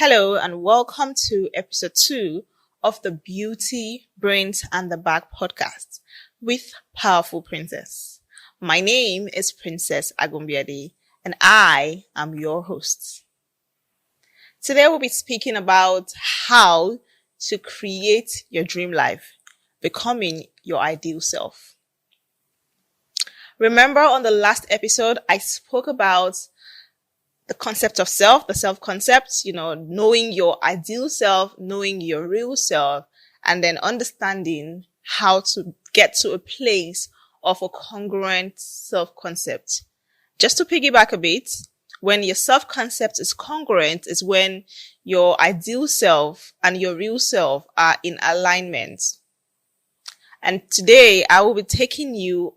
Hello and welcome to episode 2 of the Beauty, Brains and the Bag podcast with Powerful Princess. My name is Princess Agumbiade and I am your host. Today we'll be speaking about how to create your dream life, becoming your ideal self. Remember on the last episode, I spoke about the concept of self, the self concept, knowing your ideal self, knowing your real self, and then understanding how to get to a place of a congruent self concept. Just to piggyback a bit, when your self concept is congruent is when your ideal self and your real self are in alignment. And today I will be taking you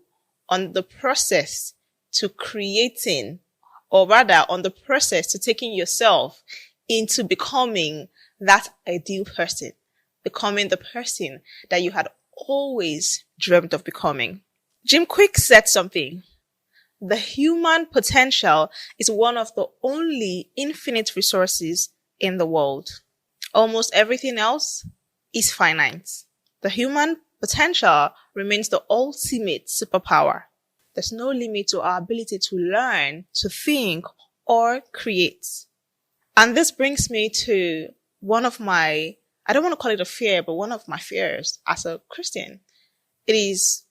on the process to creating, or rather on the process to taking yourself into becoming that ideal person, becoming the person that you had always dreamt of becoming. Jim Quick said something. The human potential is one of the only infinite resources in the world. Almost everything else is finite. The human potential remains the ultimate superpower. There's no limit to our ability to learn, to think, or create. And this brings me to one of my, I don't want to call it a fear, but one of my fears as a Christian. It is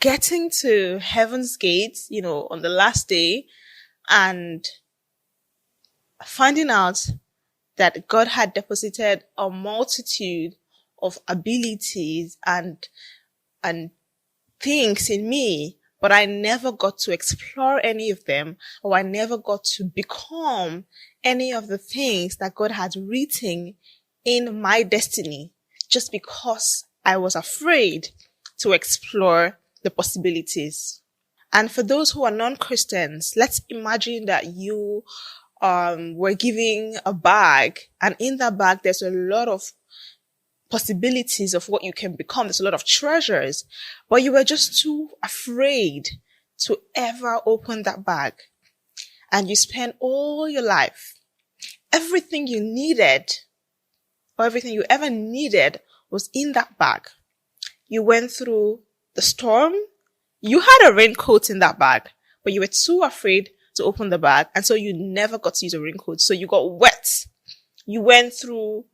getting to heaven's gates, on the last day and finding out that God had deposited a multitude of abilities and things in me, but I never got to explore any of them, or I never got to become any of the things that God had written in my destiny, just because I was afraid to explore the possibilities. And for those who are non-Christians, let's imagine that you were given a bag, and in that bag there's a lot of possibilities of what you can become. There's a lot of treasures, but you were just too afraid to ever open that bag. And you spent all your life, everything you needed, or everything you ever needed was in that bag. You went through the storm. You had a raincoat in that bag, but you were too afraid to open the bag. And so you never got to use a raincoat. So you got wet. You went through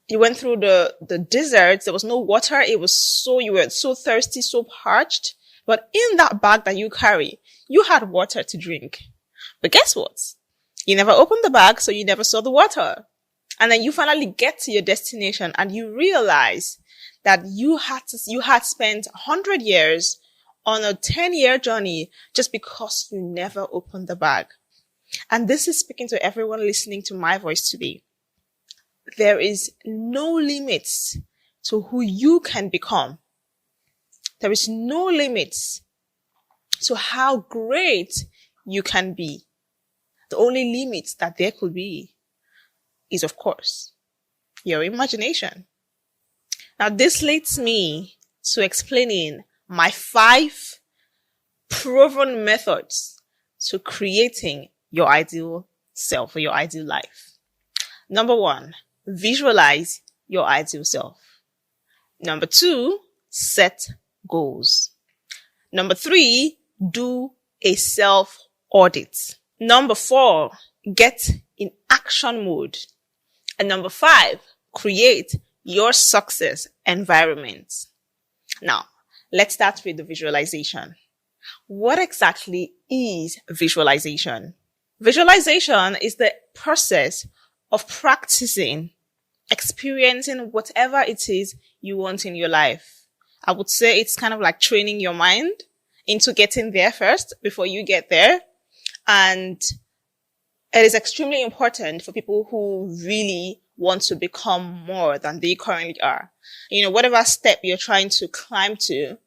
the desert. There was no water. You were so thirsty, so parched. But in that bag that you carry, you had water to drink. But guess what? You never opened the bag, so you never saw the water. And then you finally get to your destination and you realize that you had spent 100 years on a 10-year journey just because you never opened the bag. And this is speaking to everyone listening to my voice today. There is no limits to who you can become. There is no limits to how great you can be. The only limit that there could be is, of course, your imagination. Now, this leads me to explaining my 5 proven methods to creating your ideal self or your ideal life. Number 1, visualize your ideal self. Number 2, set goals. Number 3, do a self-audit. Number 4, get in action mode. And number 5, create your success environment. Now, let's start with the visualization. What exactly is visualization? Visualization is the process of practicing, experiencing whatever it is you want in your life. I would say it's kind of like training your mind into getting there first before you get there. And it is extremely important for people who really want to become more than they currently are. Whatever step you're trying to climb to,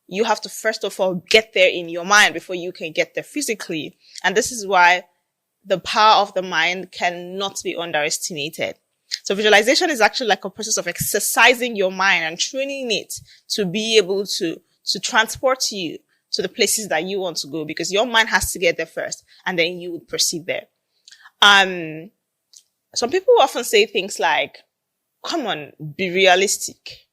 you have to first of all get there in your mind before you can get there physically. And this is why the power of the mind cannot be underestimated. So visualization is actually like a process of exercising your mind and training it to be able to transport you to the places that you want to go, because your mind has to get there first and then you would proceed there. Some people often say things like, come on, be realistic.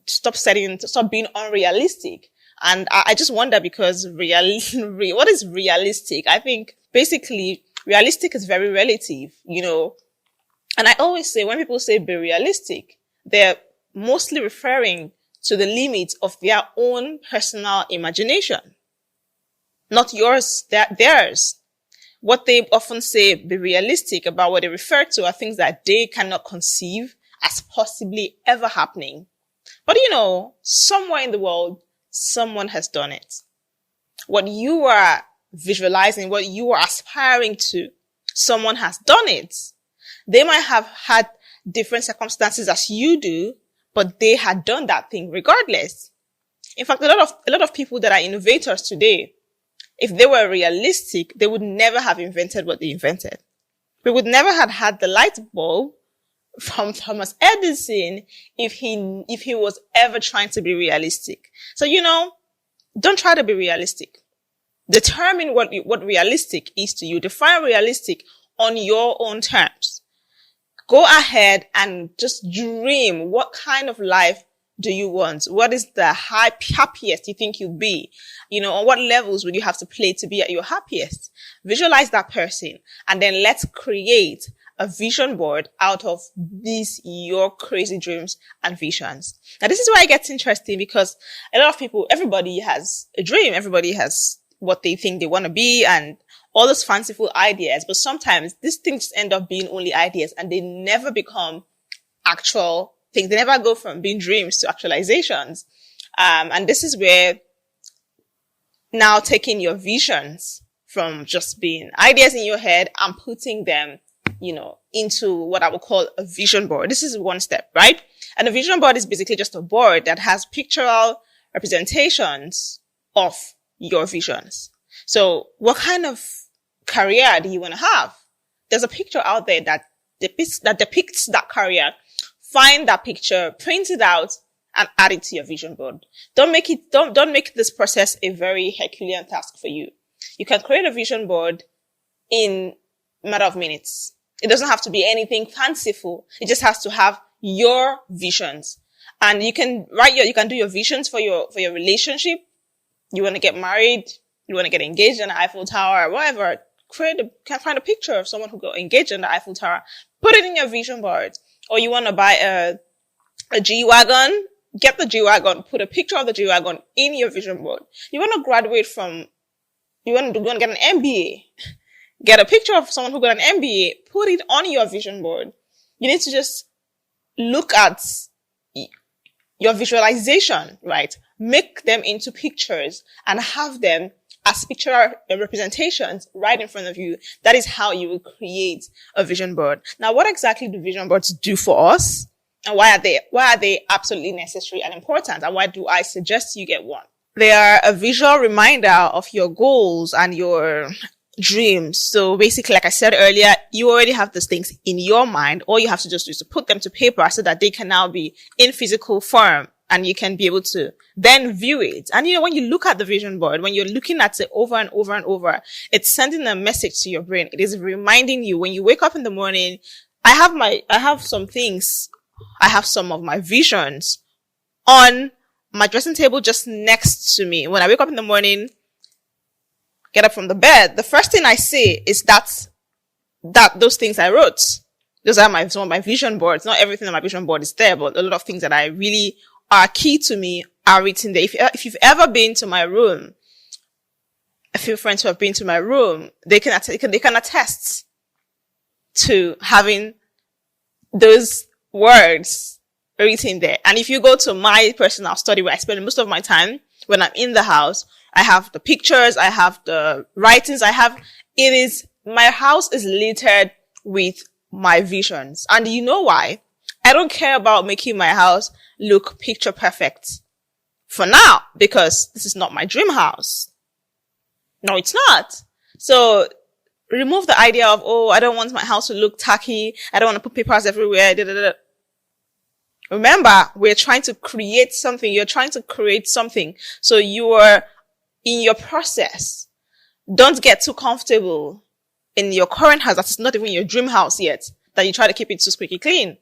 Stop being unrealistic. And I just wonder, because what is realistic? I think basically realistic is very relative, And I always say, when people say be realistic, they're mostly referring to the limits of their own personal imagination. Not yours, theirs. What they often say be realistic about, what they refer to, are things that they cannot conceive as possibly ever happening. But somewhere in the world, someone has done it. What you are visualizing, what you are aspiring to, someone has done it. They might have had different circumstances as you do, but they had done that thing regardless. In fact, a lot of people that are innovators today, if they were realistic, they would never have invented what they invented. We would never have had the light bulb from Thomas Edison if he was ever trying to be realistic. So, don't try to be realistic. Determine what realistic is to you. Define realistic on your own terms. Go ahead and just dream. What kind of life do you want? What is the happiest you think you'll be? On what levels would you have to play to be at your happiest? Visualize that person, and then let's create a vision board out of these, your crazy dreams and visions. Now, this is where it gets interesting, because a lot of people, everybody has a dream. Everybody has what they think they want to be and all those fanciful ideas. But sometimes these things end up being only ideas, and they never become actual things. They never go from being dreams to actualizations. And this is where now taking your visions from just being ideas in your head and putting them, into what I would call a vision board. This is one step, right? And a vision board is basically just a board that has pictorial representations of your visions. So what kind of career do you want to have? There's a picture out there that depicts that career. Find that picture, print it out, and add it to your vision board. Don't make this process a very Herculean task for you. You can create a vision board in a matter of minutes. It doesn't have to be anything fanciful. It just has to have your visions. And you can do your visions for your relationship. You want to get married, you want to get engaged in the Eiffel Tower, whatever. Can find a picture of someone who got engaged in the Eiffel Tower. Put it in your vision board. Or you want to buy a G-Wagon, get the G-Wagon, put a picture of the G-Wagon in your vision board. You want to get an MBA. Get a picture of someone who got an MBA, put it on your vision board. You need to just look at your visualization, right? Make them into pictures and have them as picture representations right in front of you. That is how you will create a vision board. Now, what exactly do vision boards do for us? And why are they absolutely necessary and important? And why do I suggest you get one? They are a visual reminder of your goals and your dreams. So basically, like I said earlier, you already have these things in your mind. All you have to just do is to put them to paper so that they can now be in physical form, and you can be able to then view it. And when you look at the vision board, when you're looking at it over and over and over, it's sending a message to your brain. It is reminding you when you wake up in the morning, I have some of my visions on my dressing table just next to me. When I wake up in the morning, get up from the bed, the first thing I see is that those things I wrote. Those are some of my vision boards. Not everything on my vision board is there, but a lot of things that I really are key to me are written there. If you've ever been to my room, a few friends who have been to my room, they can attest to having those words written there. And if you go to my personal study where I spend most of my time when I'm in the house, I have the pictures, I have the writings, my house is littered with my visions. And you know why? I don't care about making my house look picture perfect for now, because this is not my dream house. No, it's not. So remove the idea of, I don't want my house to look tacky. I don't want to put papers everywhere. Remember, we're trying to create something. You're trying to create something. So you are in your process. Don't get too comfortable in your current house that is not even your dream house yet, that you try to keep it so squeaky clean.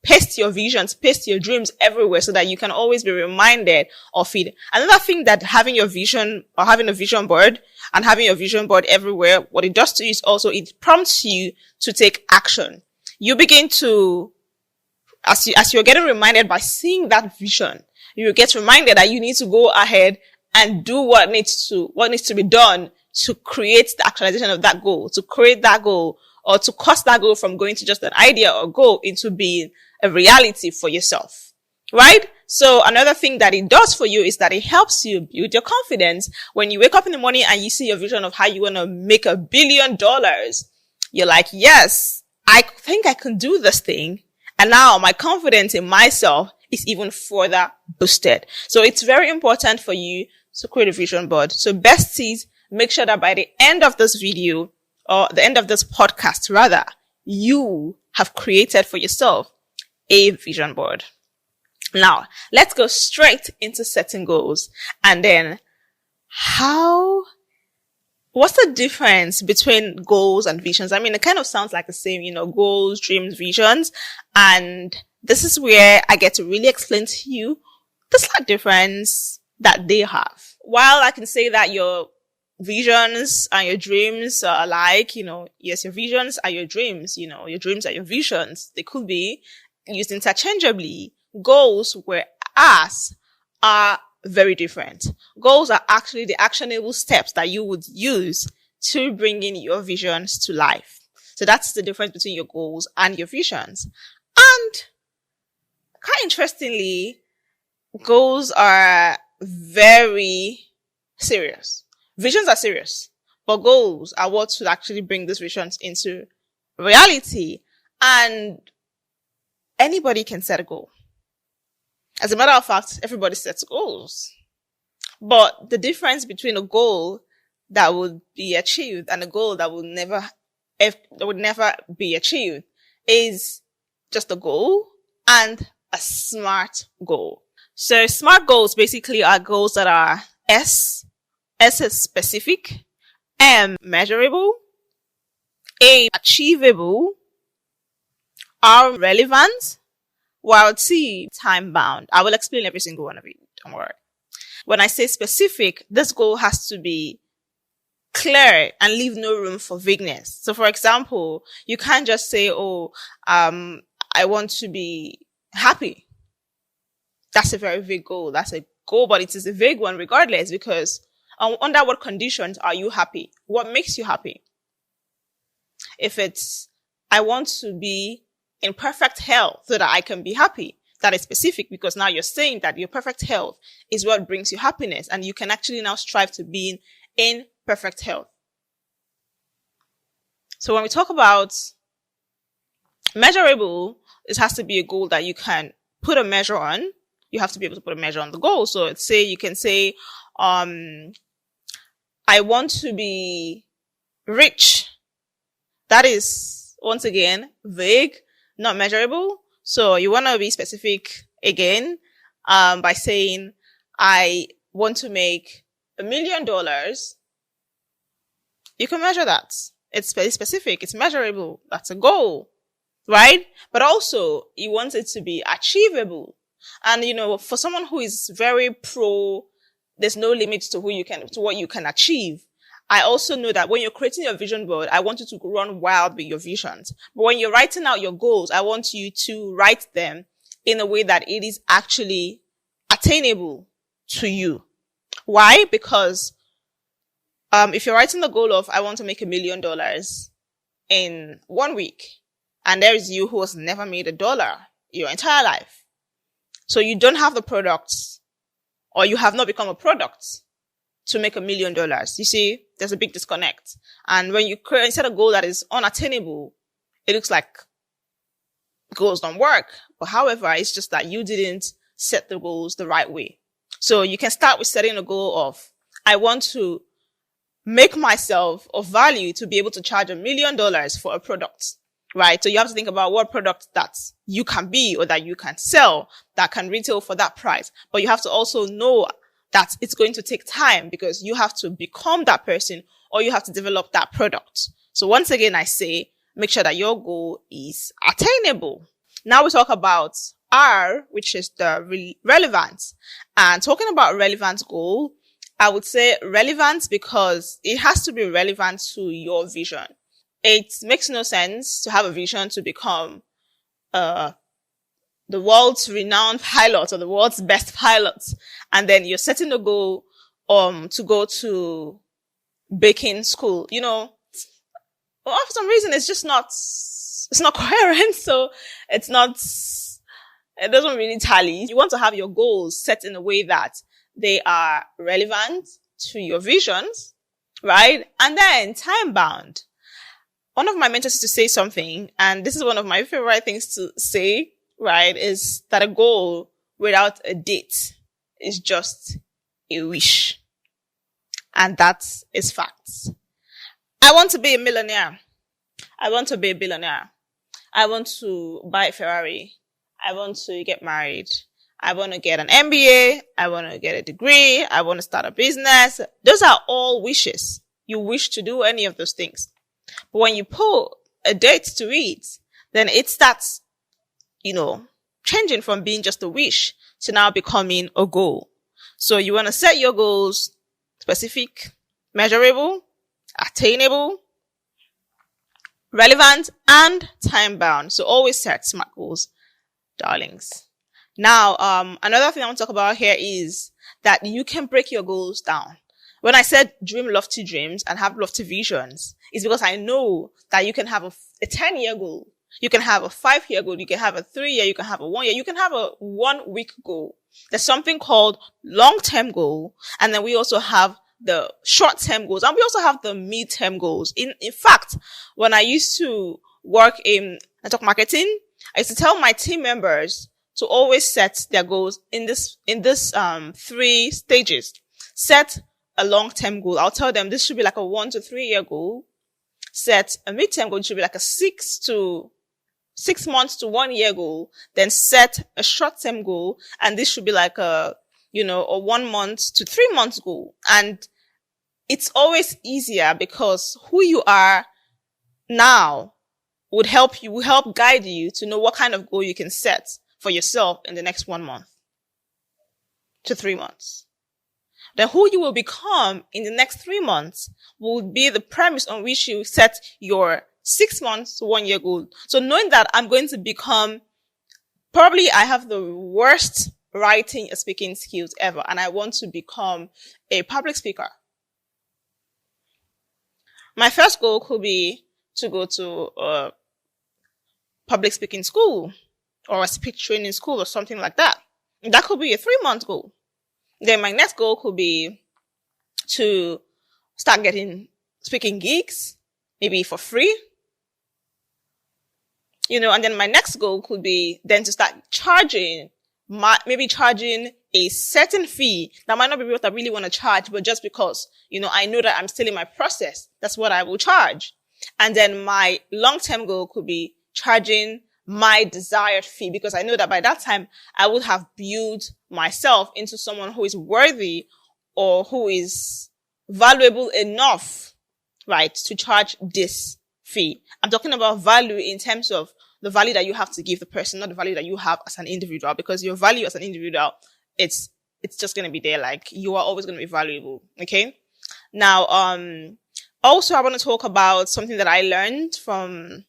Paste your visions, paste your dreams everywhere so that you can always be reminded of it. Another thing that having your vision or having a vision board and having your vision board everywhere, what it does to you is also it prompts you to take action. You begin to, as you're getting reminded by seeing that vision, you get reminded that you need to go ahead and do what needs to be done to create the actualization of that goal, to create that goal, or to cause that goal from going to just an idea or goal into being a reality for yourself, right? So another thing that it does for you is that it helps you build your confidence. When you wake up in the morning and you see your vision of how you want to make $1 billion, you're like, yes, I think I can do this thing. And now my confidence in myself is even further boosted. So it's very important for you to create a vision board. So besties, make sure that by the end of this video, or the end of this podcast rather, you have created for yourself a vision board. Now, let's go straight into setting goals. And then what's the difference between goals and visions? I mean, it kind of sounds like the same, goals, dreams, visions. And this is where I get to really explain to you the slight difference that they have. While I can say that your visions and your dreams are alike, yes, your visions are your dreams, your dreams are your visions. They could be used interchangeably. Goals, whereas, are very different. Goals are actually the actionable steps that you would use to bring in your visions to life. So that's the difference between your goals and your visions. And quite interestingly, goals are very serious. Visions are serious, but goals are what should actually bring these visions into reality. And anybody can set a goal. As a matter of fact, everybody sets goals. But the difference between a goal that would be achieved and a goal that would never be achieved is just a goal and a SMART goal. So SMART goals basically are goals that are S is specific, M measurable, A achievable, R relevant, while T time bound. I will explain every single one of it. Don't worry. When I say specific, this goal has to be clear and leave no room for vagueness. So for example, you can't just say, I want to be happy. That's a very vague goal. That's a goal, but it is a vague one regardless, because under what conditions are you happy? What makes you happy? If it's, I want to be in perfect health so that I can be happy, that is specific, because now you're saying that your perfect health is what brings you happiness, and you can actually now strive to be in perfect health. So when we talk about measurable, it has to be a goal that you can put a measure on. You have to be able to put a measure on the goal. So you can say, I want to be rich. That is, once again, vague, not measurable. So you want to be specific again, by saying, I want to make $1 million. You can measure that. It's very specific. It's measurable. That's a goal, right? But also you want it to be achievable. And, for someone who is very pro, there's no limit to what you can achieve. I also know that when you're creating your vision board, I want you to run wild with your visions. But when you're writing out your goals, I want you to write them in a way that it is actually attainable to you. Why? Because, if you're writing the goal of, I want to make $1 million in 1 week, and there is you who has never made $1 your entire life. So you don't have the products, or you have not become a product to make $1 million. You see, there's a big disconnect. And when you set a goal that is unattainable, it looks like goals don't work. But however, it's just that you didn't set the goals the right way. So you can start with setting a goal of, I want to make myself of value to be able to charge $1 million for a product, right? So you have to think about what product that you can be or that you can sell that can retail for that price. But you have to also know that it's going to take time, because you have to become that person or you have to develop that product. So once again, I say, make sure that your goal is attainable. Now we talk about R, which is the relevance. And talking about relevant goal, I would say relevant because it has to be relevant to your vision. It makes no sense to have a vision to become the world's renowned pilot or the world's best pilot, and then you're setting a goal to go to baking school. Well, for some reason it's not coherent, so it doesn't really tally. You want to have your goals set in a way that they are relevant to your visions, right? And then time bound. One of my mentors used to say something, and this is one of my favorite things to say, right? Is that a goal without a date is just a wish. And that is facts. I want to be a millionaire. I want to be a billionaire. I want to buy a Ferrari. I want to get married. I want to get an MBA. I want to get a degree. I want to start a business. Those are all wishes. You wish to do any of those things. But when you put a date to it, then it starts, changing from being just a wish to now becoming a goal. So you want to set your goals specific, measurable, attainable, relevant, and time bound. So always set SMART goals, darlings. Now, another thing I want to talk about here is that you can break your goals down. When I said dream lofty dreams and have lofty visions, it's because I know that you can have a 10-year goal. You can have a 5-year goal. You can have a 3-year. You can have a 1-year. You can have a 1-week goal. There's something called long-term goal. And then we also have the short-term goals. And we also have the mid-term goals. In fact, when I used to work in network marketing, I used to tell my team members to always set their goals in this 3 stages. Set a long-term goal. I'll tell them this should be like a 1 to 3 year goal. Set a mid-term goal. It should be like a 6 months to 1 year goal. Then set a short-term goal. And this should be like a 1 month to 3 months goal. And it's always easier because who you are now will help guide you to know what kind of goal you can set for yourself in the next 1 month to 3 months. Then who you will become in the next 3 months will be the premise on which you set your 6 months to 1 year goal. So knowing that I'm going to become, probably I have the worst writing and speaking skills ever, and I want to become a public speaker. My first goal could be to go to a public speaking school or a speech training school or something like that. That could be a 3-month goal. Then my next goal could be to start getting speaking gigs, maybe for free. And then my next goal could be then to start charging a certain fee that might not be what I really want to charge, but just because, I know that I'm still in my process, that's what I will charge. And then my long-term goal could be charging my desired fee, because I know that by that time I would have built myself into someone who is worthy or who is valuable enough, right, to charge this fee. I'm talking about value in terms of the value that you have to give the person, not the value that you have as an individual, because your value as an individual, it's just going to be there. Like, you are always going to be valuable. Okay. Now, also I want to talk about something that I learned from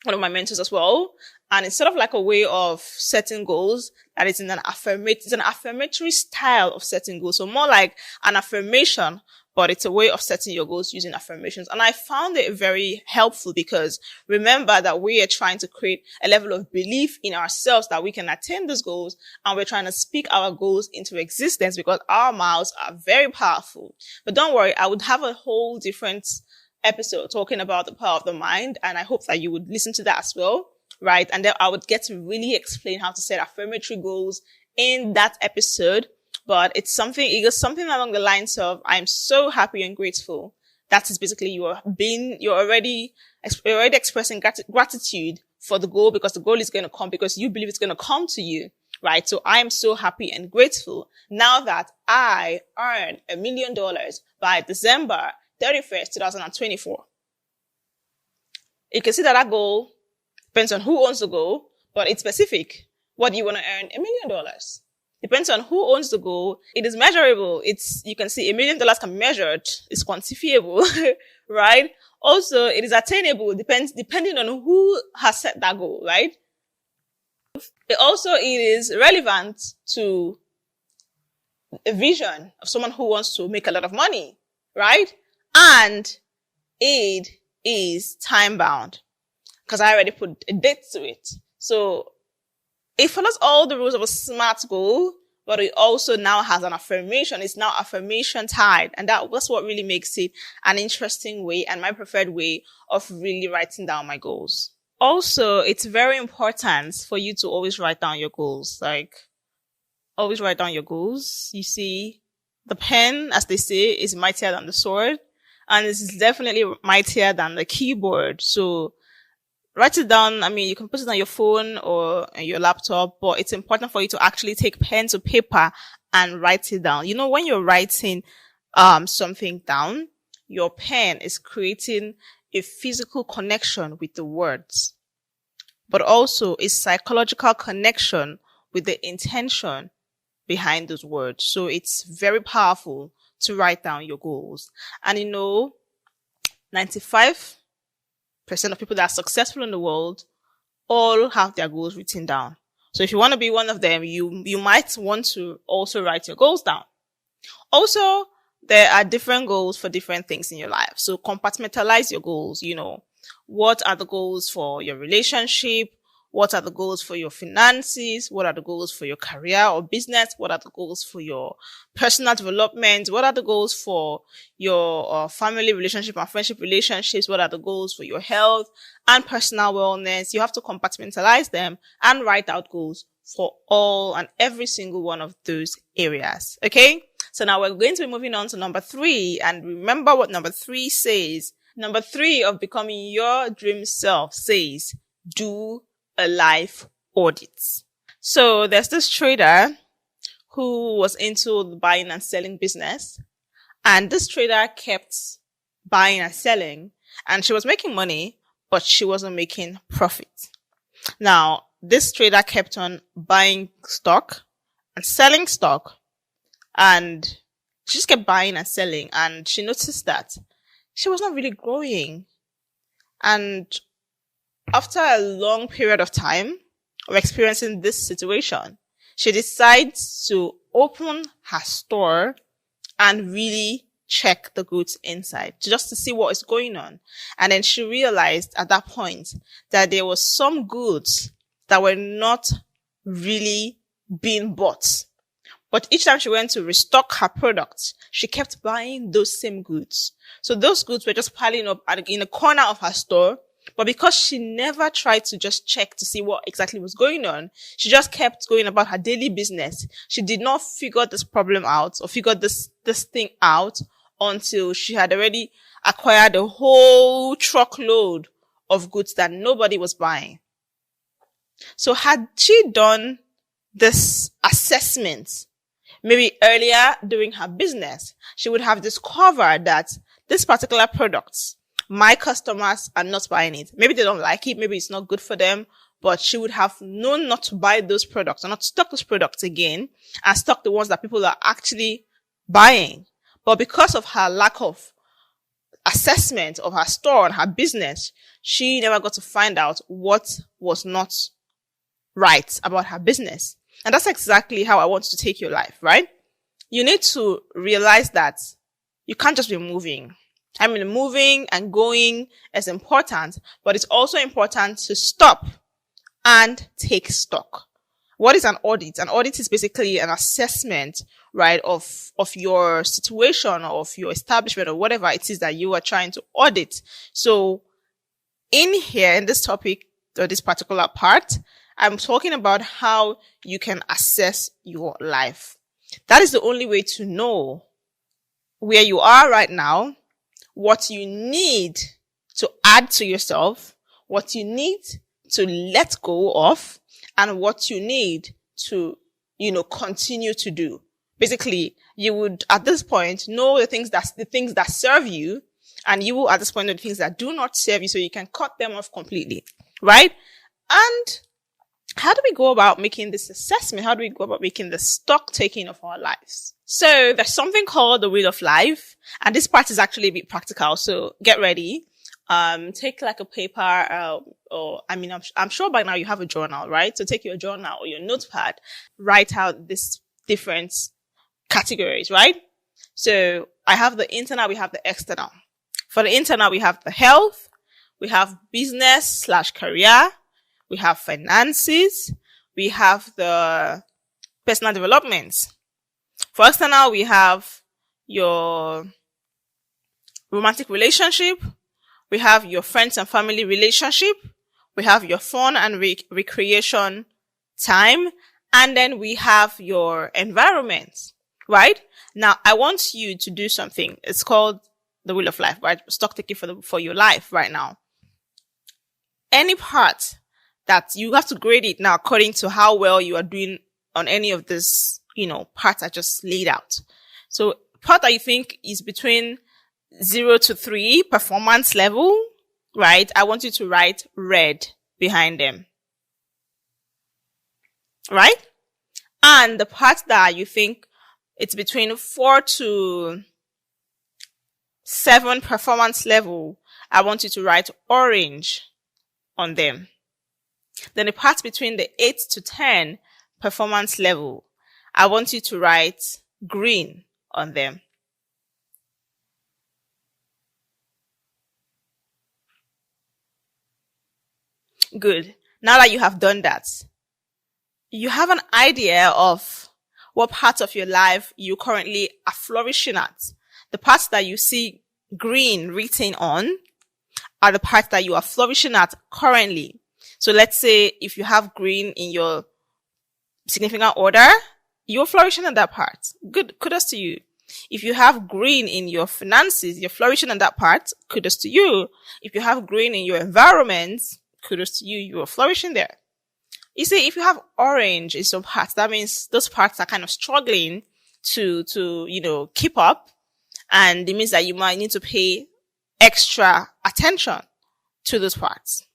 one of my mentors as well. And it's sort of like a way of setting goals that is it's an affirmatory style of setting goals. So more like an affirmation, but it's a way of setting your goals using affirmations. And I found it very helpful because remember that we are trying to create a level of belief in ourselves that we can attain those goals. And we're trying to speak our goals into existence because our mouths are very powerful. But don't worry, I would have a whole different episode talking about the power of the mind. And I hope that you would listen to that as well. Right. And then I would get to really explain how to set affirmatory goals in that episode. But it goes something along the lines of, I'm so happy and grateful. That is basically you're already expressing gratitude for the goal, because the goal is going to come because you believe it's going to come to you. Right. So I am so happy and grateful now that I earn $1 million by December 31st, 2024. You can see that goal depends on who owns the goal, but it's specific. What do you want to earn? $1 million. Depends on who owns the goal. It is measurable. You can see $1 million can be measured. It's quantifiable, right? Also, it is attainable. Depending on who has set that goal, right? It is relevant to a vision of someone who wants to make a lot of money, right? And it is time bound because I already put a date to it. So it follows all the rules of a SMART goal, but it also now has an affirmation. It's now affirmation tied. And that's what really makes it an interesting way and my preferred way of really writing down my goals. Also, it's very important for you to always write down your goals. Like, always write down your goals. You see, the pen, as they say, is mightier than the sword. And this is definitely mightier than the keyboard. So, write it down. I mean, you can put it on your phone or your laptop, but it's important for you to actually take pen to paper and write it down. You know, when you're writing something down, your pen is creating a physical connection with the words, but also a psychological connection with the intention behind those words. So it's very powerful to write down your goals. And 95% of people that are successful in the world all have their goals written down. So if you want to be one of them, you might want to also write your goals down. Also, there are different goals for different things in your life. So compartmentalize your goals. What are the goals for your relationship? What are the goals for your finances? What are the goals for your career or business? What are the goals for your personal development? What are the goals for your family relationship and friendship relationships? What are the goals for your health and personal wellness? You have to compartmentalize them and write out goals for all and every single one of those areas. Okay? So now we're going to be moving on to number 3. And remember what number 3 says. Number 3 of becoming your dream self says, do a life audit. So there's this trader who was into the buying and selling business. And this trader kept buying and selling. And she was making money, but she wasn't making profit. Now, this trader kept on buying stock and selling stock. And she just kept buying and selling. And she noticed that she was not really growing. And after a long period of time of experiencing this situation, she decides to open her store and really check the goods inside just to see what is going on. And then she realized at that point that there was some goods that were not really being bought. But each time she went to restock her products, she kept buying those same goods. So those goods were just piling up in a corner of her store. But because she never tried to just check to see what exactly was going on, she just kept going about her daily business. She did not figure this problem out or figure this thing out until she had already acquired a whole truckload of goods that nobody was buying. So had she done this assessment maybe earlier during her business, she would have discovered that this particular product, my customers are not buying it. Maybe they don't like it. Maybe it's not good for them, but she would have known not to buy those products or not stock those products again and stock the ones that people are actually buying. But because of her lack of assessment of her store and her business, she never got to find out what was not right about her business. And that's exactly how I want to take your life, right? You need to realize that you can't just be moving. I mean, moving and going is important, but it's also important to stop and take stock. What is an audit? An audit is basically an assessment, right, of your situation or of your establishment or whatever it is that you are trying to audit. So in here, in this topic, or this particular part, I'm talking about how you can assess your life. That is the only way to know where you are right now, what you need to add to yourself, what you need to let go of, and what you need to, continue to do. Basically, you would, at this point, know the things that serve you And you will at this point know the things that do not serve you so you can cut them off completely, right? And how do we go about making this assessment? How do we go about making the stock taking of our lives? So there's something called the wheel of life. And this part is actually a bit practical. So get ready. Take like a paper, I'm sure by now you have a journal, right? So take your journal or your notepad, write out these different categories, right? So I have the internal, we have the external. For the internal, we have the health, we have business/career, we have finances, we have the personal development. For external, we have your romantic relationship, we have your friends and family relationship, we have your fun and recreation time, and then we have your environment, right? Now, I want you to do something. It's called the wheel of life, right? Stock taking for your life right now. Any part that you have to grade it now according to how well you are doing on any of this, parts I just laid out. So part that you think is between 0 to 3 performance level, right? I want you to write red behind them. Right? And the part that you think it's between 4 to 7 performance level, I want you to write orange on them. Then the part between the 8 to 10 performance level, I want you to write green on them. Good. Now that you have done that, you have an idea of what parts of your life you currently are flourishing at. The parts that you see green written on are the parts that you are flourishing at currently. So let's say if you have green in your significant order, you're flourishing in that part. Good. Kudos to you. If you have green in your finances, you're flourishing in that part. Kudos to you. If you have green in your environment, kudos to you. You are flourishing there. You see, if you have orange in some parts, that means those parts are kind of struggling to keep up. And it means that you might need to pay extra attention to those parts.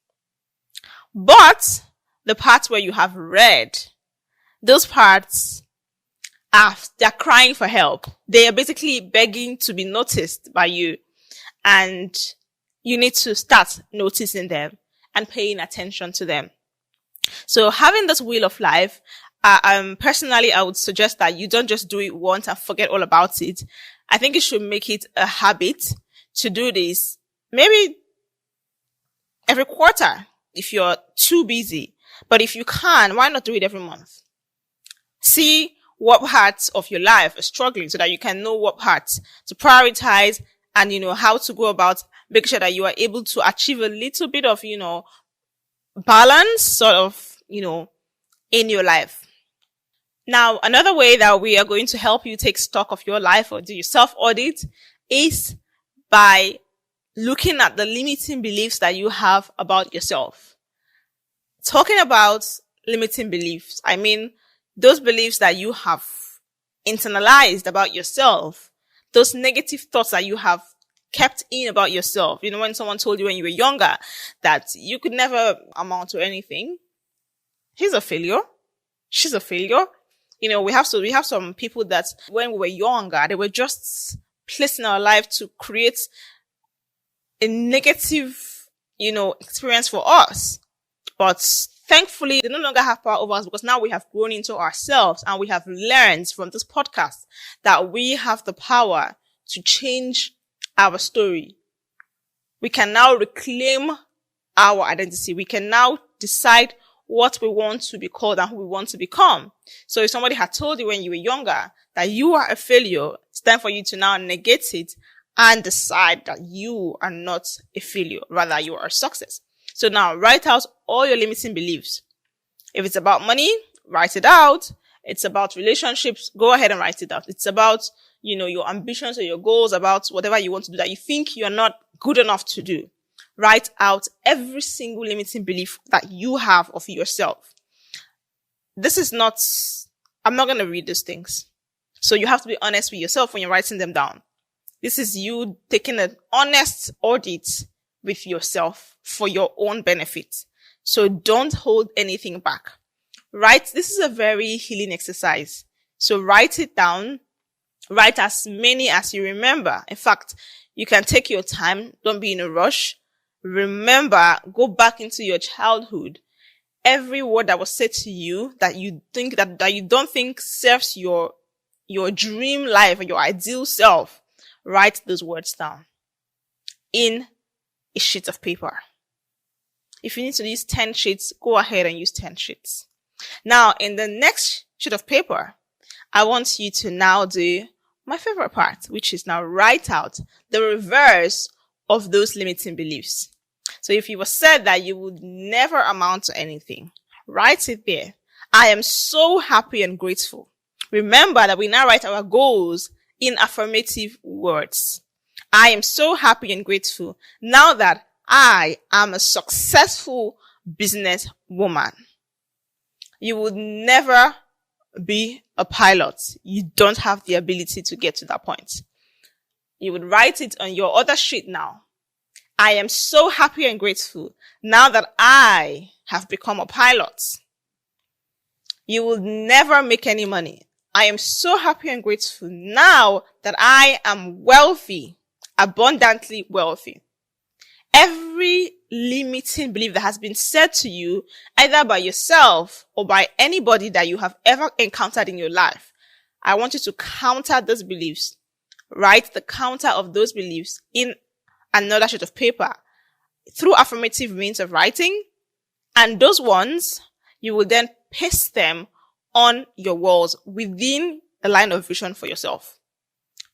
But the parts where you have red, those parts they're crying for help. They are basically begging to be noticed by you. And you need to start noticing them and paying attention to them. So having this wheel of life, personally, I would suggest that you don't just do it once and forget all about it. I think you should make it a habit to do this maybe every quarter if you're too busy. But if you can, why not do it every month? See what parts of your life are struggling so that you can know what parts to prioritize and, how to go about making sure that you are able to achieve a little bit of, balance sort of, in your life. Now, another way that we are going to help you take stock of your life or do your self-audit is by looking at the limiting beliefs that you have about yourself. Talking about limiting beliefs, I mean, those beliefs that you have internalized about yourself, those negative thoughts that you have kept in about yourself. When someone told you when you were younger that you could never amount to anything, he's a failure. She's a failure. We have some people that when we were younger, they were just placed in our life to create a negative, experience for us. But thankfully, they no longer have power over us because now we have grown into ourselves and we have learned from this podcast that we have the power to change our story. We can now reclaim our identity. We can now decide what we want to be called and who we want to become. So if somebody had told you when you were younger that you are a failure, it's time for you to now negate it and decide that you are not a failure. Rather, you are a success. So now write out all your limiting beliefs. If it's about money, write it out. It's about relationships, go ahead and write it out. It's about, your ambitions or your goals, about whatever you want to do that you think you're not good enough to do. Write out every single limiting belief that you have of yourself. I'm not going to read these things. So you have to be honest with yourself when you're writing them down. This is you taking an honest audit with yourself for your own benefit. So don't hold anything back. This is a very healing exercise. So write it down. Write as many as you remember. In fact, you can take your time. Don't be in a rush. Remember, go back into your childhood. Every word that was said to you that you think that you don't think serves your dream life or your ideal self, write those words down in a sheet of paper. If you need to use 10 sheets, go ahead and use 10 sheets. Now, in the next sheet of paper, I want you to now do my favorite part, which is now write out the reverse of those limiting beliefs. So if you were said that you would never amount to anything, write it there. I am so happy and grateful. Remember that we now write our goals in affirmative words. I am so happy and grateful now that I am a successful business woman. You would never be a pilot. You don't have the ability to get to that point. You would write it on your other sheet now. I am so happy and grateful now that I have become a pilot. You will never make any money. I am so happy and grateful now that I am wealthy, abundantly wealthy. Every limiting belief that has been said to you, either by yourself or by anybody that you have ever encountered in your life, I want you to counter those beliefs. Write the counter of those beliefs in another sheet of paper through affirmative means of writing. And those ones, you will then paste them on your walls within the line of vision for yourself.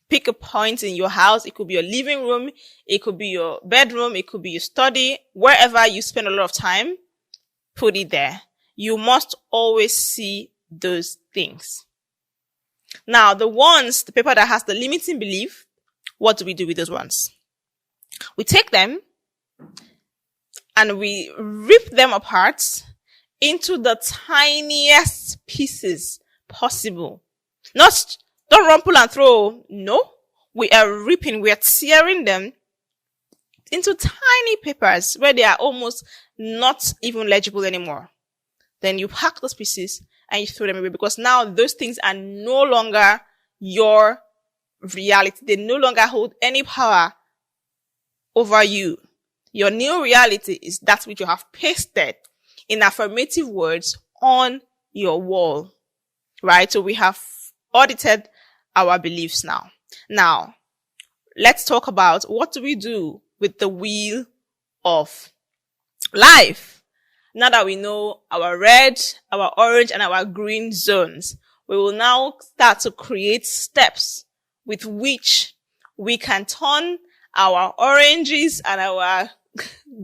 Pick a point in your house. It could be your living room. It could be your bedroom. It could be your study. Wherever you spend a lot of time, put it there. You must always see those things. Now, the paper that has the limiting belief, what do we do with those ones? We take them and we rip them apart into the tiniest pieces possible. Don't rumple and throw. No, we are ripping, we are tearing them into tiny papers where they are almost not even legible anymore. Then you pack those pieces and you throw them away because now those things are no longer your reality. They no longer hold any power over you. Your new reality is that which you have pasted in affirmative words on your wall, right? So we have audited our beliefs now. Now, let's talk about what do we do with the wheel of life. Now that we know our red, our orange, and our green zones, we will now start to create steps with which we can turn our oranges and our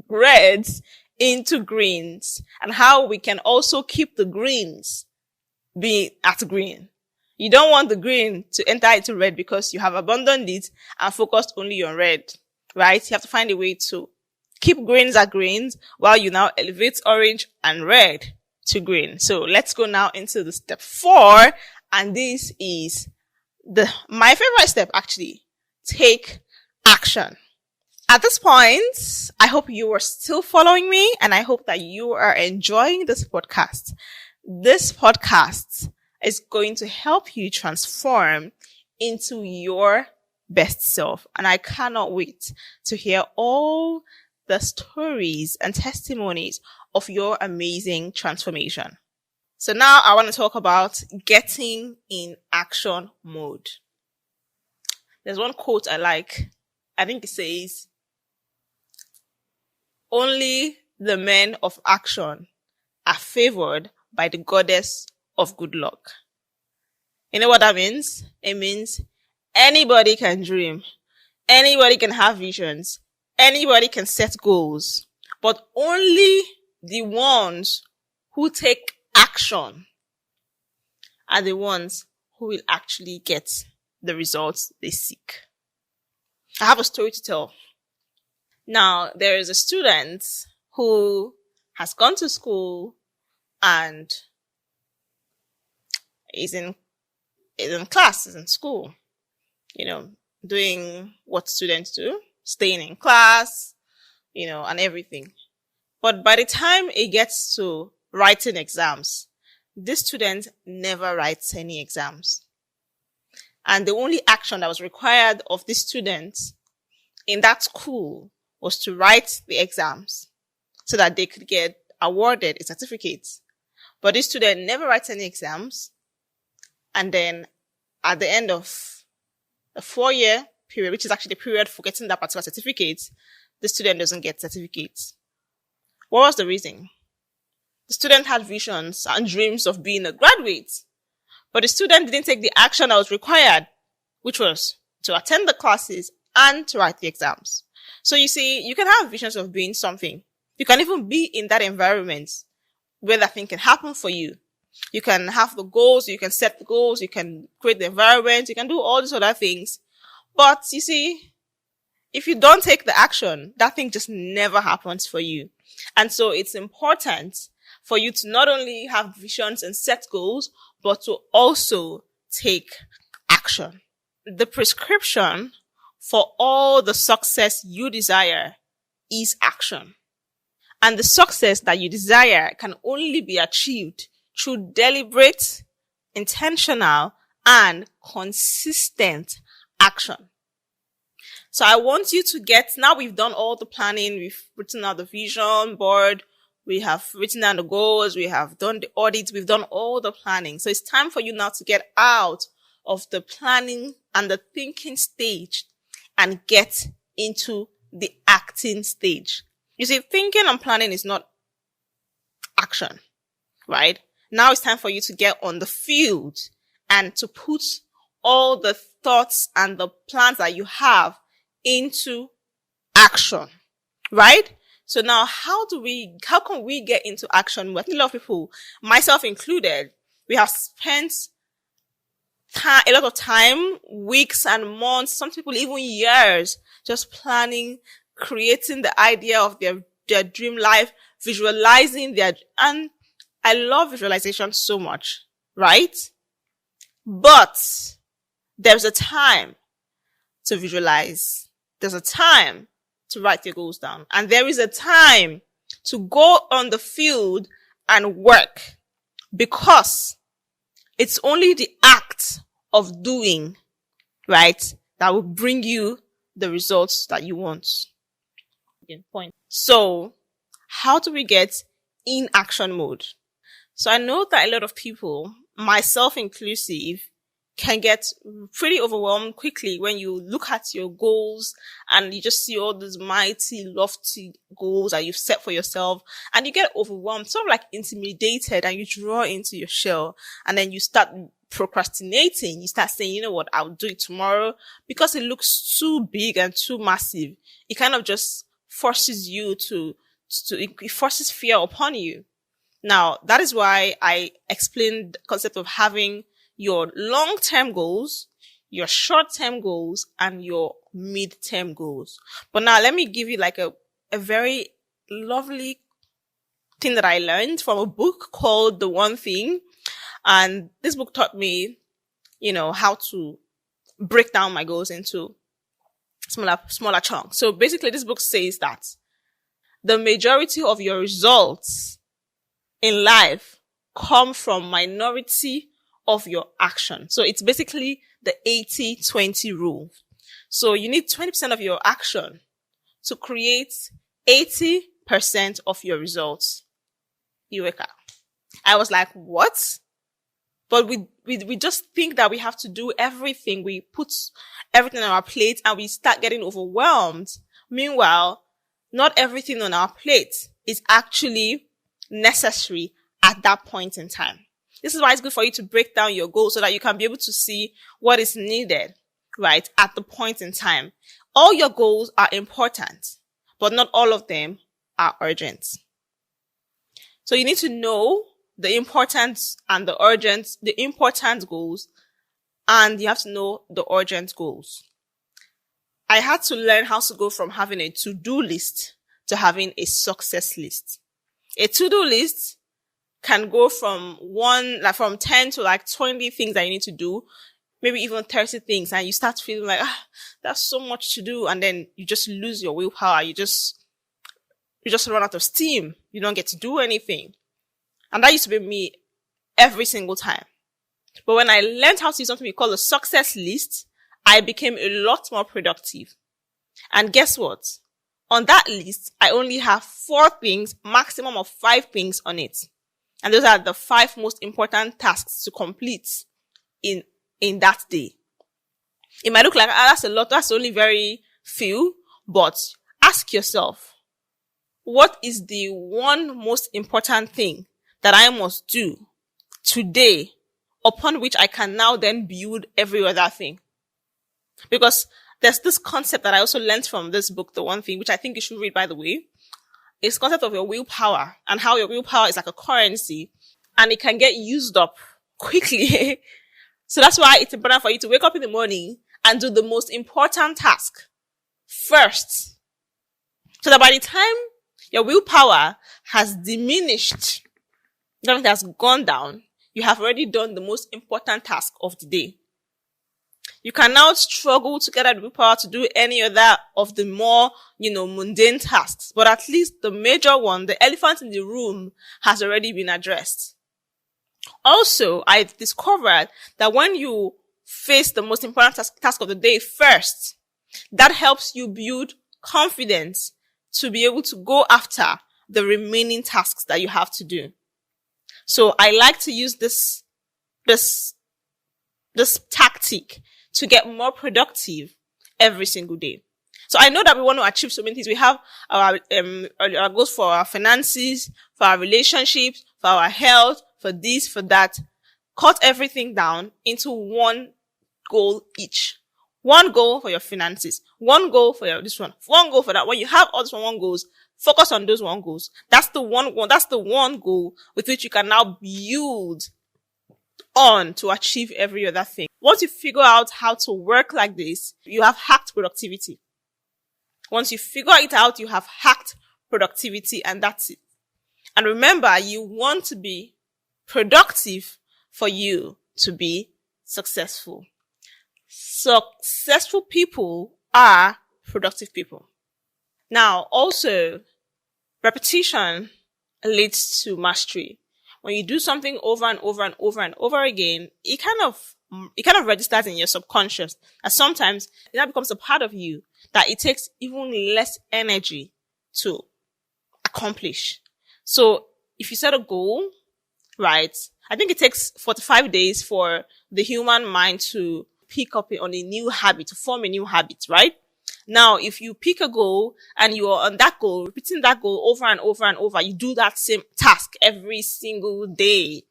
reds into greens, and how we can also keep the greens be at green. You don't want the green to enter into red because you have abandoned it and focused only on red, right? You have to find a way to keep greens at greens while you now elevate orange and red to green. So let's go now into the step 4. And this is my favorite step actually. Take action. At this point, I hope you are still following me and I hope that you are enjoying this podcast. This podcast is going to help you transform into your best self. And I cannot wait to hear all the stories and testimonies of your amazing transformation. So now I want to talk about getting in action mode. There's one quote I like. I think it says, "Only the men of action are favored by the goddess of good luck." You know what that means? It means anybody can dream. Anybody can have visions. Anybody can set goals. But only the ones who take action are the ones who will actually get the results they seek. I have a story to tell. Now, there is a student who has gone to school and is in class, is in school. You know, doing what students do, staying in class, and everything. But by the time it gets to writing exams, this student never writes any exams. And the only action that was required of this student in that school was to write the exams so that they could get awarded a certificate. But this student never writes any exams. And then at the end of a 4-year period, which is actually the period for getting that particular certificate, the student doesn't get certificates. What was the reason? The student had visions and dreams of being a graduate, but the student didn't take the action that was required, which was to attend the classes and to write the exams. So you see, you can have visions of being something. You can even be in that environment where that thing can happen for you. You can have the goals, you can set the goals, you can create the environment, you can do all these other things. But you see, if you don't take the action, that thing just never happens for you. And so it's important for you to not only have visions and set goals, but to also take action. The prescription for all the success you desire is action. And the success that you desire can only be achieved through deliberate, intentional, and consistent action. So I want you to now we've done all the planning, we've written out the vision board, we have written down the goals, we have done the audit, we've done all the planning. So it's time for you now to get out of the planning and the thinking stage and get into the acting stage. You see, thinking and planning is not action, right? Now it's time for you to get on the field and to put all the thoughts and the plans that you have into action, right? So now how can we get into action? I think a lot of people, myself included, we have spent a lot of time, weeks and months, some people even years, just planning, creating the idea of their dream life, visualizing and I love visualization so much, right? But there's a time to visualize. There's a time to write your goals down. And there is a time to go on the field and work, because it's only the act of doing, right, that will bring you the results that you want. Point. So how do we get in action mode? So I know that a lot of people, myself inclusive, can get pretty overwhelmed quickly when you look at your goals and you just see all these mighty, lofty goals that you've set for yourself, and you get overwhelmed, sort of like intimidated, and you draw into your shell, and then you start procrastinating. You start saying, you know what, I'll do it tomorrow, because it looks too big and too massive. It kind of just forces you it forces fear upon you. Now, that is why I explained the concept of having your long-term goals, your short-term goals, and your mid-term goals. But now let me give you like a very lovely thing that I learned from a book called The One Thing. And this book taught me, how to break down my goals into smaller chunks. So basically this book says that the majority of your results in life come from minority of your action. So it's basically the 80-20 rule. So you need 20% of your action to create 80% of your results. Eureka. I was like, what? But we just think that we have to do everything. We put everything on our plate and we start getting overwhelmed. Meanwhile, not everything on our plate is actually necessary at that point in time. This is why it's good for you to break down your goals so that you can be able to see what is needed, right, at the point in time. All your goals are important, but not all of them are urgent. So you need to know the important and the urgent, the important goals, and you have to know the urgent goals. I had to learn how to go from having a to-do list to having a success list. A to-do list can go from 10 to 20 things that you need to do. maybe even 30 things, and you start feeling like, that's so much to do. And then you just lose your willpower. You just run out of steam. You don't get to do anything. And that used to be me every single time. But when I learned how to use something we call a success list, I became a lot more productive. And guess what? On that list, I only have 4 things, maximum of 5 things on it. And those are the 5 most important tasks to complete in that day. It might look like, that's a lot, that's only very few, but ask yourself, what is the one most important thing that I must do today upon which I can now then build every other thing? Because there's this concept that I also learned from this book, The One Thing, which I think you should read, by the way. It's the concept of your willpower and how your willpower is like a currency and it can get used up quickly. So that's why it's important for you to wake up in the morning and do the most important task first. So that by the time your willpower has diminished, it has gone down, you have already done the most important task of the day. You can now struggle to get the willpower to do any other of the more, mundane tasks. But at least the major one, the elephant in the room, has already been addressed. Also, I've discovered that when you face the most important task of the day first, that helps you build confidence to be able to go after the remaining tasks that you have to do. So I like to use this tactic to get more productive every single day. So I know that we want to achieve so many things. We have our goals for our finances, for our relationships, for our health, for this, for that. Cut everything down into one goal each. One goal for your finances, one goal for this one goal for that. When you have all these one goals, focus on those one goals. That's the one goal with which you can now build on to achieve every other thing. Once you figure out how to work like this, you have hacked productivity. Once you figure it out, you have hacked productivity, and that's it. And remember, you want to be productive for you to be successful. Successful people are productive people. Now, also, repetition leads to mastery. When you do something over and over and over and over again, it kind of registers in your subconscious. And sometimes it now becomes a part of you that it takes even less energy to accomplish. So if you set a goal, right, I think it takes 45 days for the human mind to pick up on a new habit, to form a new habit, right? Now, if you pick a goal and you are on that goal, repeating that goal over and over and over, you do that same task every single day,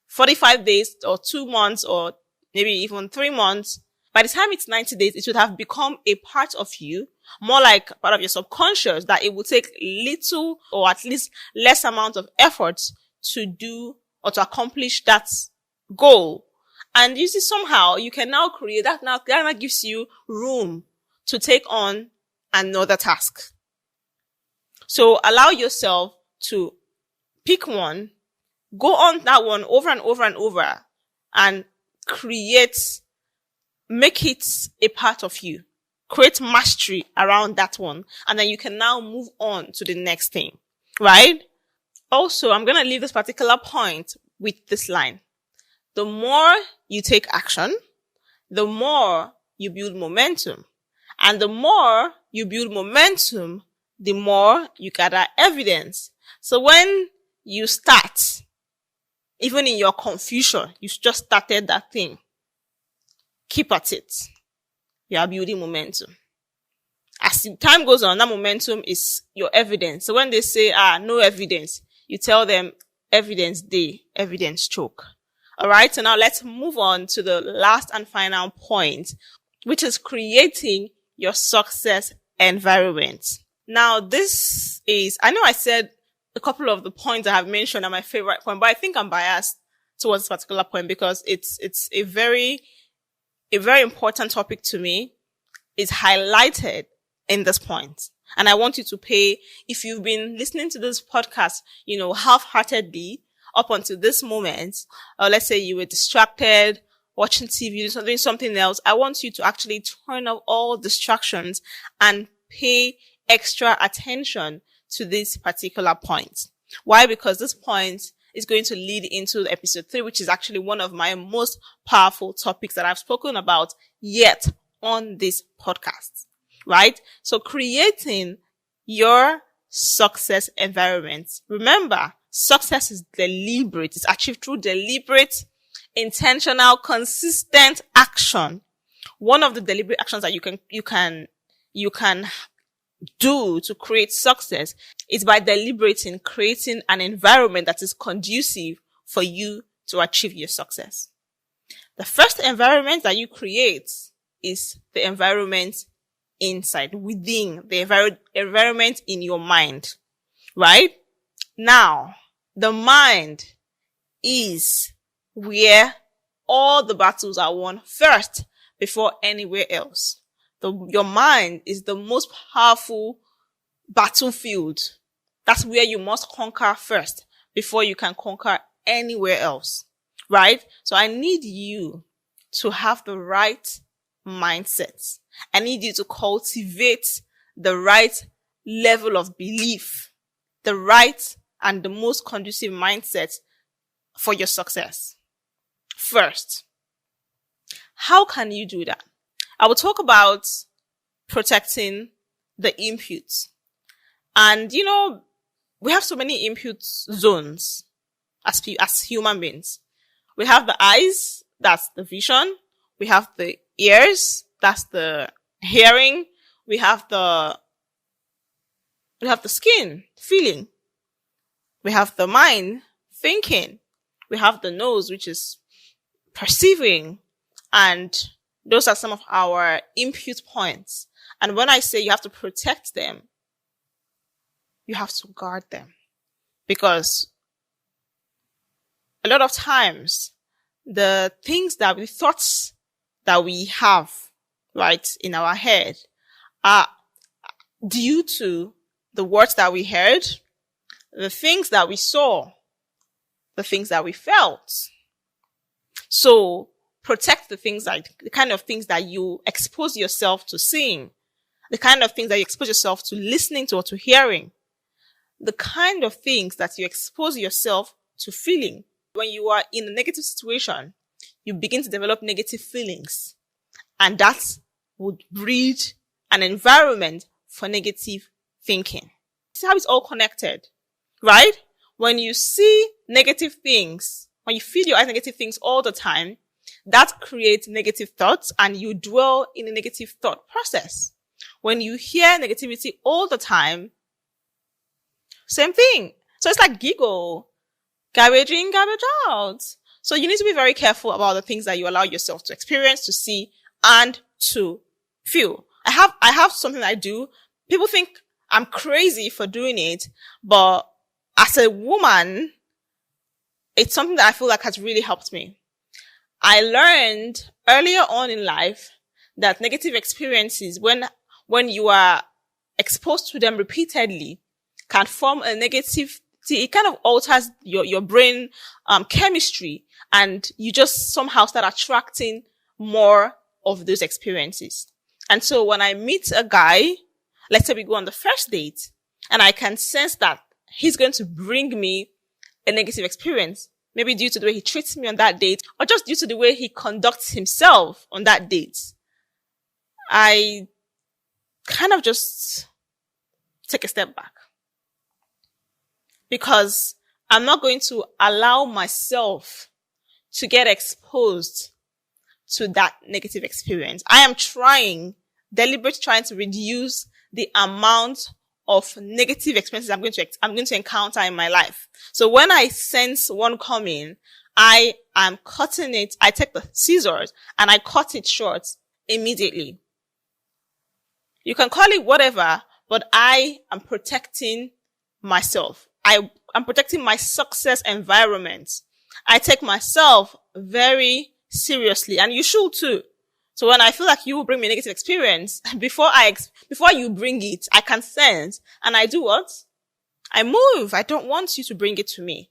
45 days or 2 months or maybe even 3 months, by the time it's 90 days, it should have become a part of you, more like part of your subconscious, that it will take little or at least less amount of effort to do or to accomplish that goal. And you see, somehow you can now create that. Now gives you room to take on another task. So allow yourself to pick one, go on that one over and over and over, and make it a part of you. Create mastery around that one, and then you can now move on to the next thing, right? Also, I'm going to leave this particular point with this line. The more you take action, the more you build momentum. And the more you build momentum, the more you gather evidence. So when you start, even in your confusion, you just started that thing, keep at it. You are building momentum. As time goes on, that momentum is your evidence. So when they say, no evidence, you tell them evidence day, evidence choke. All right. So now let's move on to the last and final point, which is creating your success environment. Now, this is, I know I said a couple of the points I have mentioned are my favorite point, but I think I'm biased towards this particular point because it's a very important topic to me. It's highlighted in this point. And I want you to pay, if you've been listening to this podcast, half-heartedly up until this moment, or let's say you were distracted watching TV, doing something else, I want you to actually turn off all distractions and pay extra attention to this particular point. Why? Because this point is going to lead into episode 3, which is actually one of my most powerful topics that I've spoken about yet on this podcast, right? So creating your success environment. Remember, success is deliberate. It's achieved through deliberate, intentional, consistent action. One of the deliberate actions that you can do to create success is by deliberating, creating an environment that is conducive for you to achieve your success. The first environment that you create is the environment inside, within, the environment in your mind, right? Now, the mind is where all the battles are won first before anywhere else. Your mind is the most powerful battlefield. That's where you must conquer first before you can conquer anywhere else, right? So I need you to have the right mindset. I need you to cultivate the right level of belief, the right and the most conducive mindset for your success. First, how can you do that? I will talk about protecting the inputs. And, we have so many input zones as human beings. We have the eyes, that's the vision. We have the ears, that's the hearing. We have the skin, feeling. We have the mind, thinking. We have the nose, which is perceiving. And those are some of our input points. And when I say you have to protect them, you have to guard them. Because a lot of times, the thoughts that we have, right, in our head are due to the words that we heard, the things that we saw, the things that we felt. So protect the kind of things that you expose yourself to seeing, the kind of things that you expose yourself to listening to or to hearing, the kind of things that you expose yourself to feeling. When you are in a negative situation, you begin to develop negative feelings, and that would breed an environment for negative thinking. See how it's all connected, right? When you see negative things, when you feed your eyes negative things all the time, that creates negative thoughts and you dwell in a negative thought process. When you hear negativity all the time, same thing. So it's like giggle, garbage in, garbage out. So you need to be very careful about the things that you allow yourself to experience, to see, and to feel. I have something I do. People think I'm crazy for doing it, but as a woman, it's something that I feel like has really helped me. I learned earlier on in life that negative experiences, when you are exposed to them repeatedly, can form a negative, it kind of alters your brain chemistry, and you just somehow start attracting more of those experiences. And so when I meet a guy, let's say we go on the first date, and I can sense that he's going to bring me a negative experience, maybe due to the way he treats me on that date, or just due to the way he conducts himself on that date, I kind of just take a step back. Because I'm not going to allow myself to get exposed to that negative experience. I am deliberately trying to reduce the amount of negative experiences I'm going to encounter in my life. So when I sense one coming, I am cutting it. I take the scissors and I cut it short immediately. You can call it whatever, but I am protecting myself. I'm protecting my success environment. I take myself very seriously, and you should too. So when I feel like you will bring me a negative experience, before you bring it, I can sense, and I do what? I move. I don't want you to bring it to me.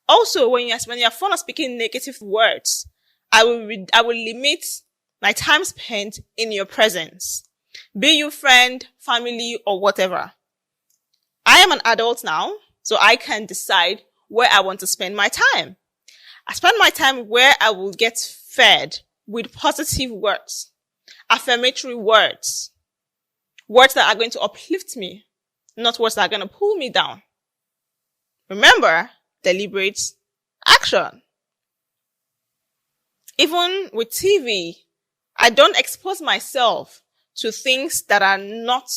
Also, when you're fond of speaking negative words, I will limit my time spent in your presence. Be you friend, family, or whatever. I am an adult now, so I can decide where I want to spend my time. I spend my time where I will get fed with positive words, affirmatory words, words that are going to uplift me, not words that are going to pull me down. Remember, deliberate action. Even with TV, I don't expose myself to things that are not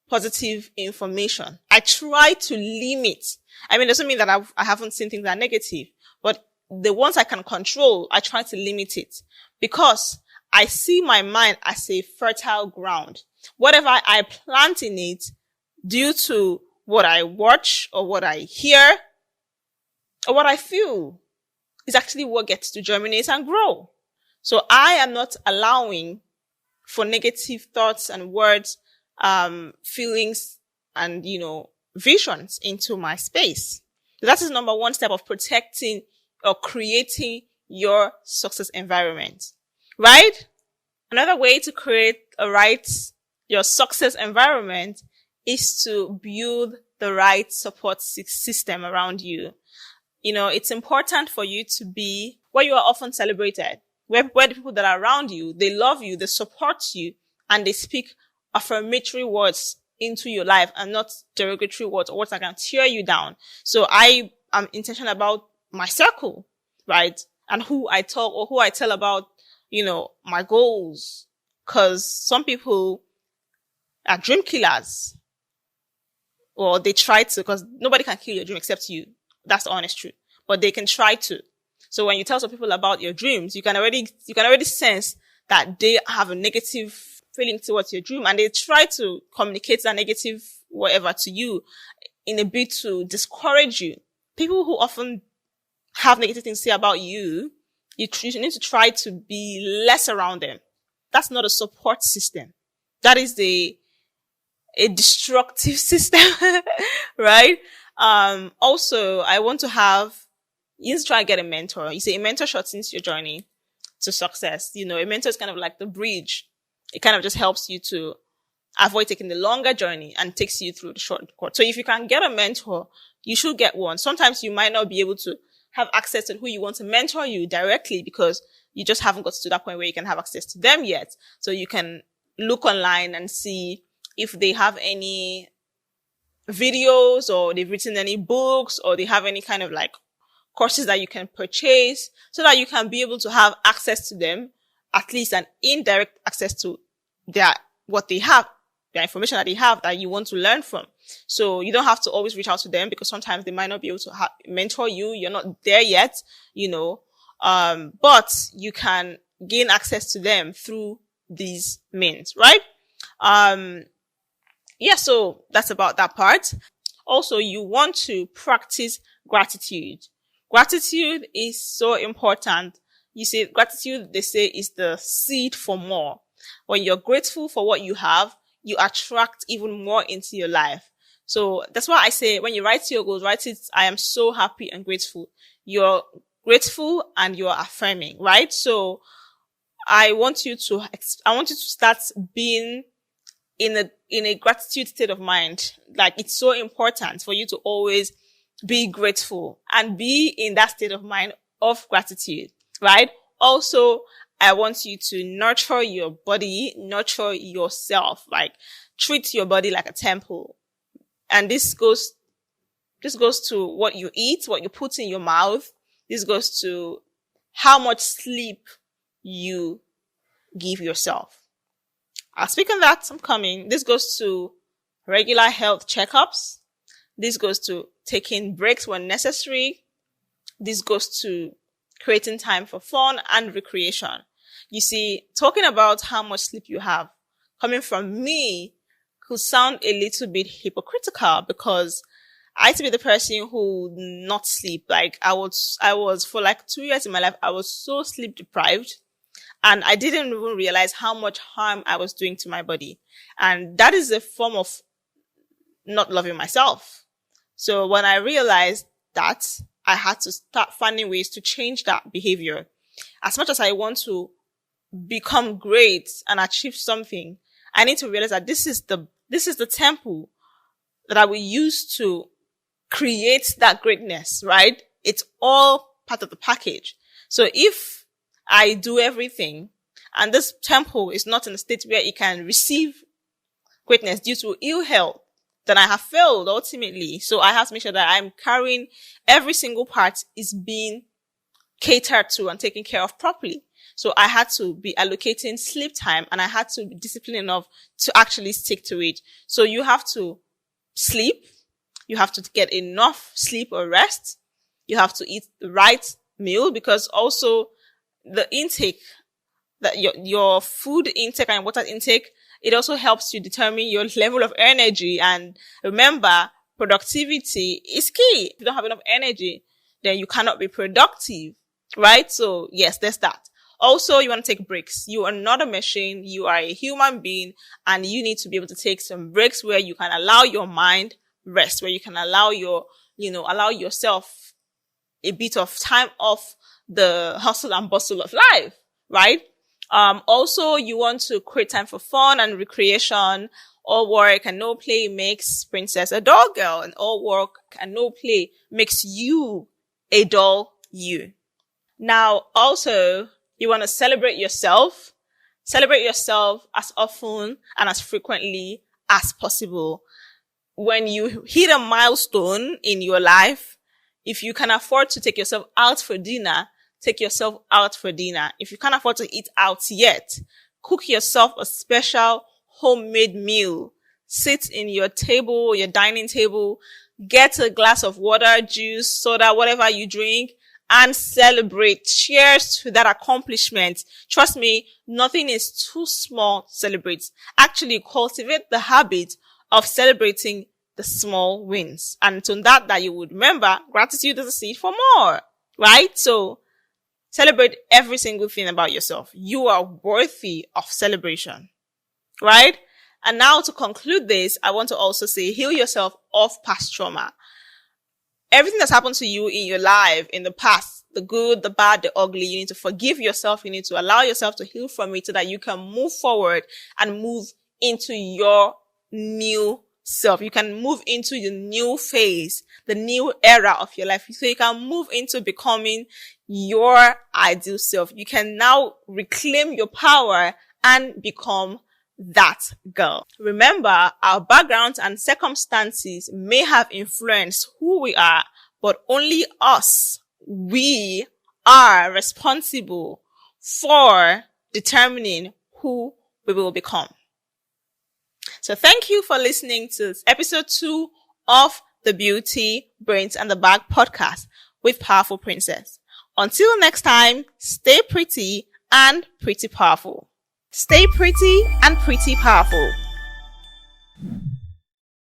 positive information. I try to limit. I mean, it doesn't mean that I haven't seen things that are negative, but the ones I can control, I try to limit it because I see my mind as a fertile ground. Whatever I plant in it, due to what I watch or what I hear or what I feel, is actually what gets to germinate and grow. So I am not allowing for negative thoughts and words, feelings and, visions into my space. That is number one step of protecting or creating your success environment, right? Another way to create your success environment is to build the right support system around you. It's important for you to be where you are often celebrated, where the people that are around you, they love you, they support you, and they speak affirmatory words into your life and not derogatory words or words that can tear you down. So I am intentional about my circle, right? And who I talk or who I tell about, my goals. Cause some people are dream killers. Or they try to, cause nobody can kill your dream except you. That's the honest truth. But they can try to. So when you tell some people about your dreams, you can already sense that they have a negative feeling towards your dream and they try to communicate that negative whatever to you in a bit to discourage you. People who often have negative things to say about you, you need to try to be less around them. That's not a support system. That is a destructive system, right? Also, I want to you need to try and get a mentor. You say a mentor shortens your journey to success. A mentor is kind of like the bridge. It kind of just helps you to avoid taking the longer journey and takes you through the shortcut. So if you can get a mentor, you should get one. Sometimes you might not be able to have access to who you want to mentor you directly because you just haven't got to that point where you can have access to them yet. So you can look online and see if they have any videos or they've written any books or they have any kind of like courses that you can purchase so that you can be able to have access to them, at least an indirect access to what they have, the information that they have that you want to learn from. So you don't have to always reach out to them because sometimes they might not be able to mentor you. You're not there yet, but you can gain access to them through these means, right? So that's about that part. Also, you want to practice gratitude. Gratitude is so important. You see, gratitude, they say, is the seed for more. When you're grateful for what you have, you attract even more into your life. So that's why I say when you write your goals, write it, I am so happy and grateful. You're grateful and you're affirming, right? So I want you to start being in a gratitude state of mind. Like, it's so important for you to always be grateful and be in that state of mind of gratitude, right? Also, I want you to nurture your body, nurture yourself, like treat your body like a temple. And this goes to what you eat, what you put in your mouth. This goes to how much sleep you give yourself. Speaking of that, I'm coming. This goes to regular health checkups. This goes to taking breaks when necessary. This goes to creating time for fun and recreation. You see, talking about how much sleep you have coming from me could sound a little bit hypocritical because I used to be the person who would not sleep. Like I was for like 2 years in my life, I was so sleep deprived. And I didn't even realize how much harm I was doing to my body. And that is a form of not loving myself. So when I realized that, I had to start finding ways to change that behavior. as much as I want to become great and achieve something, I need to realize that this is the temple that I will use to create that greatness, right? It's all part of the package. So if I do everything and this temple is not in a state where it can receive greatness due to ill health, then I have failed ultimately. So I have to make sure that I'm carrying every single part is being catered to and taken care of properly. So I had to be allocating sleep time, and I had to be disciplined enough to actually stick to it. So you have to sleep. You have to get enough sleep or rest. You have to eat the right meal, because also the intake, that your food intake and water intake, it also helps you determine your level of energy. And remember, productivity is key. If you don't have enough energy, then you cannot be productive, right? So yes, there's that. Also, you want to take breaks. You are not a machine. You are a human being, and you need to be able to take some breaks where you can allow your mind rest, where you can allow allow yourself a bit of time off the hustle and bustle of life, right? Also, you want to create time for fun and recreation. All work and no play makes Princess a dull girl, and all work and no play makes you a dull you. Now, also, you want to celebrate yourself. Celebrate yourself as often and as frequently as possible. When you hit a milestone in your life, if you can afford to take yourself out for dinner, take yourself out for dinner. If you can't afford to eat out yet, cook yourself a special homemade meal. Sit in your table, your dining table, get a glass of water, juice, soda, whatever you drink, and celebrate. Cheers to that accomplishment. Trust me, nothing is too small to celebrate. Actually, cultivate the habit of celebrating the small wins. And to that you would remember, gratitude is a seed for more, right? So celebrate every single thing about yourself. You are worthy of celebration, right? And now to conclude this, I want to also say, heal yourself of past trauma. Everything that's happened to you in your life, in the past, the good, the bad, the ugly, you need to forgive yourself. You need to allow yourself to heal from it so that you can move forward and move into your new self. You can move into the new phase, the new era of your life. So you can move into becoming your ideal self. You can now reclaim your power and become that girl. Remember, our backgrounds and circumstances may have influenced who we are, but only us, we are responsible for determining who we will become. So thank you for listening to episode 2 of the Beauty, Brains and the Bag podcast with Powerful Princess. Until next time, stay pretty and pretty powerful. Stay pretty and pretty powerful.